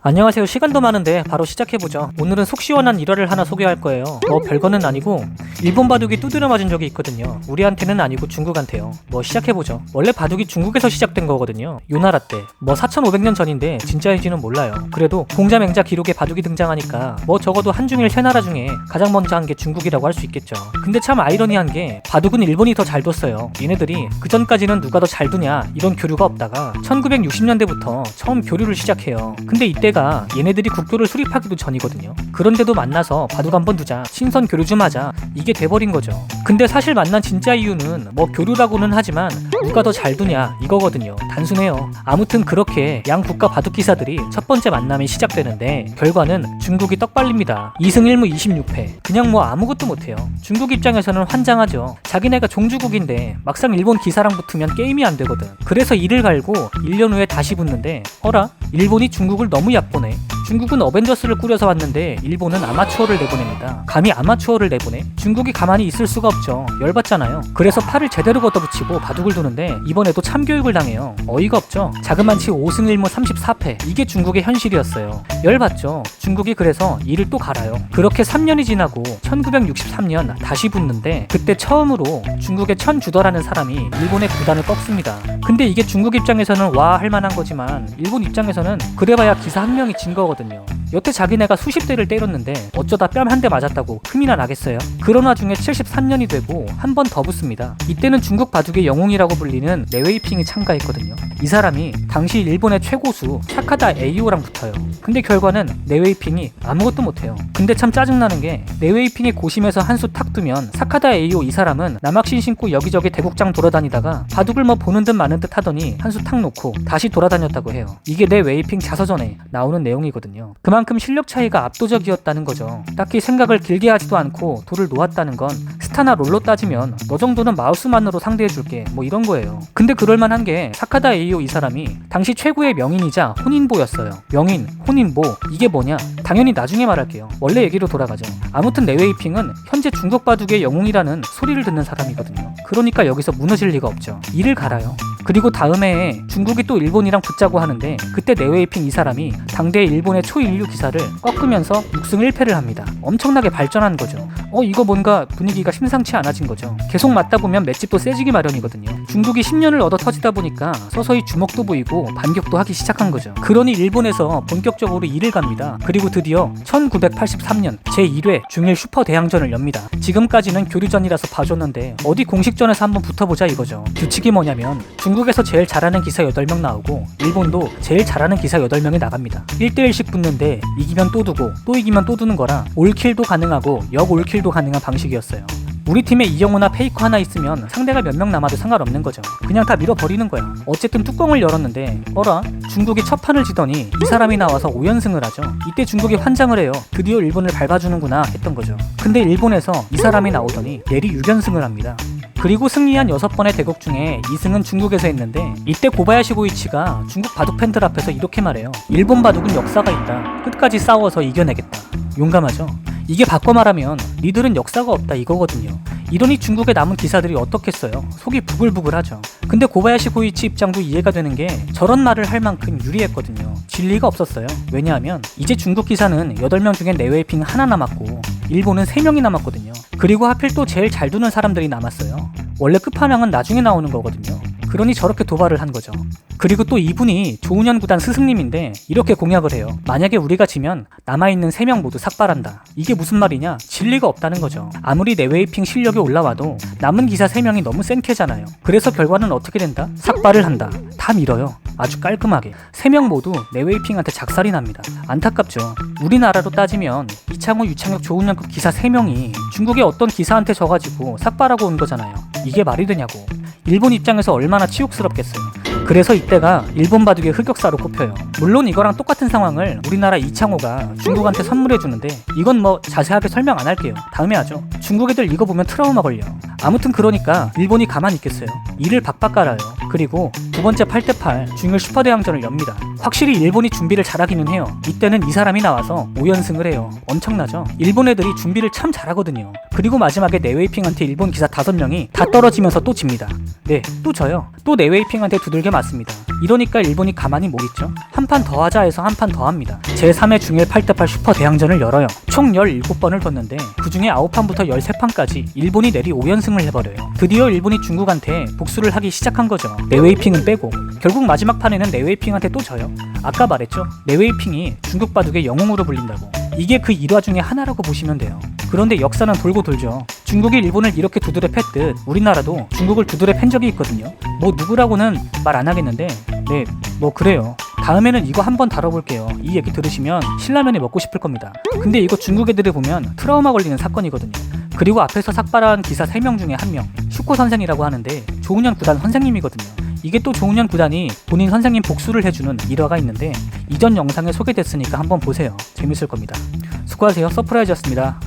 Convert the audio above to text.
안녕하세요. 시간도 많은데 바로 시작해보죠. 오늘은 속 시원한 일화를 하나 소개할 거예요. 별거는 아니고 일본 바둑이 두드려 맞은 적이 있거든요. 우리한테는 아니고 중국한테요. 시작해보죠. 원래 바둑이 중국에서 시작된 거거든요. 요나라 때 4500년 전인데 진짜인지는 몰라요. 그래도 공자맹자 기록에 바둑이 등장하니까 적어도 한중일 세 나라 중에 가장 먼저 한 게 중국이라고 할 수 있겠죠. 근데 참 아이러니한 게 바둑은 일본이 더 잘 뒀어요. 얘네들이 그 전까지는 누가 더 잘 두냐 이런 교류가 없다가 1960년대부터 처음 교류를 시작해요. 근데 이때가 얘네들이 국교를 수립하기도 전이거든요. 그런데도 만나서 바둑 한번 두자, 신선 교류 좀 하자, 이게 돼버린 거죠. 근데 사실 만난 진짜 이유는 교류라고는 하지만 누가 더 잘 두냐 이거거든요. 단순해요. 아무튼 그렇게 양 국가 바둑 기사들이 첫 번째 만남이 시작되는데 결과는 중국이 떡발립니다. 2승 1무 26패. 그냥 아무것도 못해요. 중국 입장에서는 환장하죠. 자기네가 종주국인데 막상 일본 기사랑 붙으면 게임이 안 되거든. 그래서 이를 갈고 1년 후에 다시 붙는데 어라? 일본이 중국을 너무 얕보네. 중국은 어벤져스를 꾸려서 왔는데 일본은 아마추어를 내보냅니다. 감히 아마추어를 내보내? 중국이 가만히 있을 수가 없죠. 열받잖아요. 그래서 팔을 제대로 걷어붙이고 바둑을 두는데 이번에도 참교육을 당해요. 어이가 없죠. 자그만치 5승 1무 34패. 이게 중국의 현실이었어요. 열받죠. 중국이 그래서 이를 또 갈아요. 그렇게 3년이 지나고 1963년 다시 붙는데 그때 처음으로 중국의 천주더라는 사람이 일본의 구단을 꺾습니다. 근데 이게 중국 입장에서는 와 할만한 거지만 일본 입장에서는 그래봐야 기사 한 명이 진 거거든요. 여태 자기네가 수십 대를 때렸는데 어쩌다 뺨 한 대 맞았다고 흠이나 나겠어요? 그런 와중에 73년이 되고 한 번 더 붙습니다. 이때는 중국 바둑의 영웅이라고 불리는 레웨이핑이 참가했거든요. 이 사람이 당시 일본의 최고수 사카다 에이오랑 붙어요. 근데 결과는 레웨이핑이 아무것도 못해요. 근데 참 짜증나는 게 레웨이핑이 고심해서 한 수 탁 두면 사카다 에이오 이 사람은 남학신 신고 여기저기 대국장 돌아다니다가 바둑을 보는 듯 마는 듯 하더니 한 수 탁 놓고 다시 돌아다녔다고 해요. 이게 레웨이핑 자서전에 나오는 내용이거든요. 그만큼 실력 차이가 압도적이었다는 거죠. 딱히 생각을 길게 하지도 않고 돌을 놓았다는 건 스타나 롤로 따지면 너 정도는 마우스만으로 상대해줄게 이런 거예요. 근데 그럴만한 게 사카다 에이오 이 사람이 당시 최고의 명인이자 혼인보였어요. 명인, 혼인보 이게 뭐냐? 당연히 나중에 말할게요. 원래 얘기로 돌아가죠. 아무튼 레웨이핑은 현재 중국 바둑의 영웅이라는 소리를 듣는 사람이거든요. 그러니까 여기서 무너질 리가 없죠. 이를 갈아요. 그리고 다음 해에 중국이 또 일본이랑 붙자고 하는데 그때 레웨이핑 이 사람이 당대 일본의 초인류 기사를 꺾으면서 6승 1패를 합니다. 엄청나게 발전한 거죠. 이거 뭔가 분위기가 심상치 않아진 거죠. 계속 맞다 보면 맷집도 세지기 마련이거든요. 중국이 10년을 얻어 터지다 보니까 서서히 주먹도 보이고 반격도 하기 시작한 거죠. 그러니 일본에서 본격적으로 이를 갑니다. 그리고 드디어 1983년 제1회 중일 슈퍼대항전을 엽니다. 지금까지는 교류전이라서 봐줬는데 어디 공식전에서 한번 붙어보자 이거죠. 규칙이 뭐냐면 중국에서 제일 잘하는 기사 8명 나오고 일본도 제일 잘하는 기사 8명이 나갑니다. 1대1씩 붙는데 이기면 또 두고 또 이기면 또 두는 거라 올킬도 가능하고 역올킬도 가능한 방식이었어요. 우리 팀에 이영호나 페이커 하나 있으면 상대가 몇 명 남아도 상관없는 거죠. 그냥 다 밀어버리는 거야. 어쨌든 뚜껑을 열었는데 어라? 중국이 첫 판을 지더니 이 사람이 나와서 5연승을 하죠. 이때 중국이 환장을 해요. 드디어 일본을 밟아주는구나 했던 거죠. 근데 일본에서 이 사람이 나오더니 내리 6연승을 합니다. 그리고 승리한 6번의 대국 중에 2승은 중국에서 했는데 이때 고바야시 고이치가 중국 바둑 팬들 앞에서 이렇게 말해요. 일본 바둑은 역사가 있다. 끝까지 싸워서 이겨내겠다. 용감하죠? 이게 바꿔 말하면 니들은 역사가 없다 이거거든요. 이러니 중국에 남은 기사들이 어떻겠어요? 속이 부글부글하죠. 근데 고바야시 고이치 입장도 이해가 되는 게 저런 말을 할 만큼 유리했거든요. 진리가 없었어요. 왜냐하면 이제 중국 기사는 8명 중에 레웨이핑 하나 남았고 일본은 3명이 남았거든요. 그리고 하필 또 제일 잘 두는 사람들이 남았어요. 원래 끝판왕은 나중에 나오는 거거든요. 그러니 저렇게 도발을 한 거죠. 그리고 또 이분이 조은현 구단 스승님인데 이렇게 공약을 해요. 만약에 우리가 지면 남아있는 3명 모두 삭발한다. 이게 무슨 말이냐? 진리가 없다는 거죠. 아무리 레웨이핑 실력이 올라와도 남은 기사 3명이 너무 센 캐잖아요. 그래서 결과는 어떻게 된다? 삭발을 한다. 다 밀어요. 아주 깔끔하게. 3명 모두 레웨이핑한테 작살이 납니다. 안타깝죠. 우리나라로 따지면 이창호, 유창혁, 조은현급 기사 3명이 중국의 어떤 기사한테 져가지고 삭발하고 온 거잖아요. 이게 말이 되냐고. 일본 입장에서 얼마나 치욕스럽겠어요. 그래서 이때가 일본 바둑의 흑역사로 꼽혀요. 물론 이거랑 똑같은 상황을 우리나라 이창호가 중국한테 선물해주는데 이건 자세하게 설명 안 할게요. 다음에 하죠. 중국 애들 이거 보면 트라우마 걸려. 아무튼 그러니까 일본이 가만히 있겠어요. 이를 박박 깔아요. 그리고 두 번째 8대8 중일 슈퍼대항전을 엽니다. 확실히 일본이 준비를 잘하기는 해요. 이때는 이 사람이 나와서 5연승을 해요. 엄청나죠? 일본 애들이 준비를 참 잘하거든요. 그리고 마지막에 네웨이핑한테 일본 기사 5명이 다 떨어지면서 또 집니다. 네, 또 져요. 또 네웨이핑한테 두들겨 맞습니다. 이러니까 일본이 가만히 못 있죠. 한 판 더 하자 해서 한 판 더 합니다. 제3회 중일 8대8 슈퍼 대항전을 열어요. 총 17번을 뒀는데 그 중에 9판부터 13판까지 일본이 내리 5연승을 해버려요. 드디어 일본이 중국한테 복수를 하기 시작한 거죠. 네웨이핑은 빼고. 결국 마지막 판에는 네웨이핑한테 또 져요. 아까 말했죠. 네웨이핑이 중국 바둑의 영웅으로 불린다고. 이게 그 일화 중에 하나라고 보시면 돼요. 그런데 역사는 돌고 돌죠. 중국이 일본을 이렇게 두드려 팼듯 우리나라도 중국을 두드려 팬 적이 있거든요. 뭐 누구라고는 말 안 하겠는데 네, 뭐 그래요. 다음에는 이거 한번 다뤄볼게요. 이 얘기 들으시면 신라면이 먹고 싶을 겁니다. 근데 이거 중국 애들이 보면 트라우마 걸리는 사건이거든요. 그리고 앞에서 삭발한 기사 3명 중에 1명 슈코 선생이라고 하는데 조훈현 구단 선생님이거든요. 이게 또 조훈현 구단이 본인 선생님 복수를 해주는 일화가 있는데 이전 영상에 소개됐으니까 한번 보세요. 재밌을 겁니다. 수고하세요. 서프라이즈였습니다.